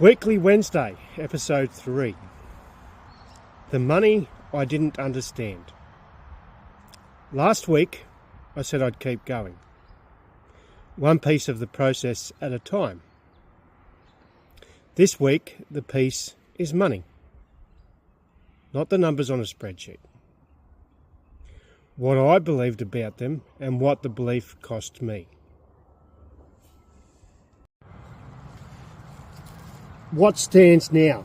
Weekly Wednesday, episode 3. The money I didn't understand. Last week, I said I'd keep going. One piece of the process at a time. This week, the piece is money. Not the numbers on a spreadsheet. What I believed about them and what the belief cost me. What stands now?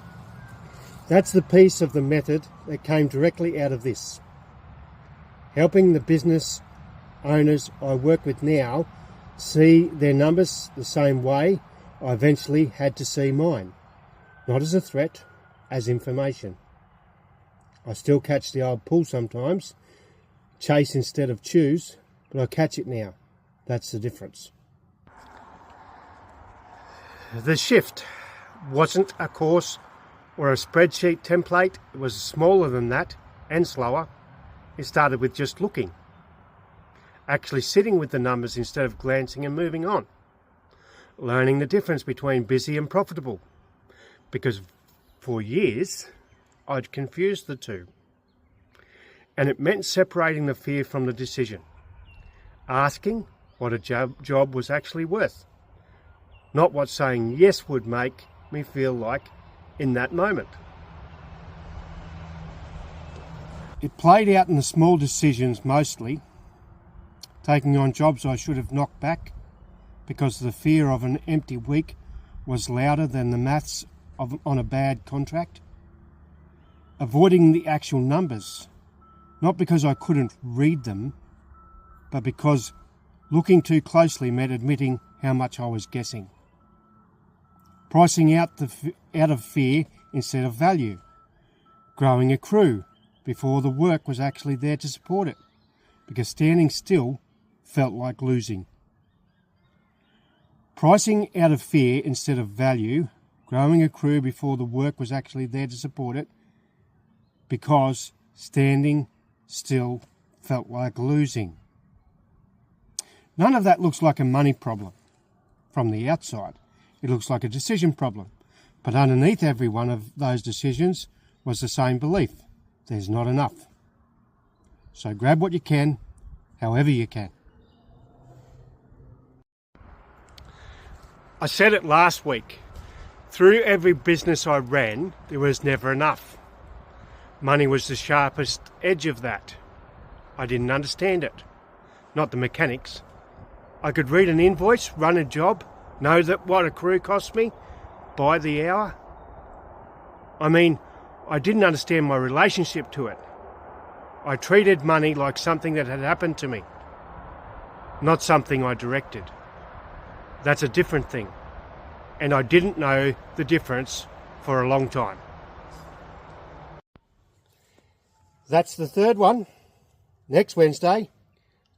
That's the piece of the method that came directly out of this. Helping the business owners I work with now see their numbers the same way I eventually had to see mine. Not as a threat, as information. I still catch the old pull sometimes, chase instead of choose, but I catch it now. That's the difference. The shift wasn't a course or a spreadsheet template. It was smaller than that and slower. It started with just looking. Actually sitting with the numbers instead of glancing and moving on. Learning the difference between busy and profitable. Because for years, I'd confused the two. And it meant separating the fear from the decision. Asking what a job was actually worth. Not what saying yes would make me feel like in that moment. It played out in the small decisions mostly, taking on jobs I should have knocked back because the fear of an empty week was louder than the maths on a bad contract. Avoiding the actual numbers, not because I couldn't read them, but because looking too closely meant admitting how much I was guessing. Pricing out of fear instead of value. Growing a crew before the work was actually there to support it, because standing still felt like losing. Pricing out of fear instead of value. Growing a crew before the work was actually there to support it, because standing still felt like losing. None of that looks like a money problem from the outside. It looks like a decision problem. But underneath every one of those decisions was the same belief. There's not enough. So grab what you can, however you can. I said it last week. Through every business I ran, there was never enough. Money was the sharpest edge of that. I didn't understand it. Not the mechanics. I could read an invoice, run a job, know that what a crew cost me by the hour. I mean, I didn't understand my relationship to it. I treated money like something that had happened to me, not something I directed. That's a different thing. And I didn't know the difference for a long time. That's the third one. Next Wednesday,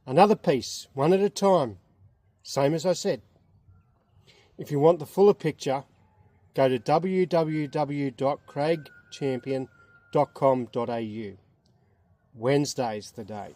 another piece, one at a time. Same as I said. If you want the fuller picture, go to www.craigchampion.com.au. Wednesday's the day.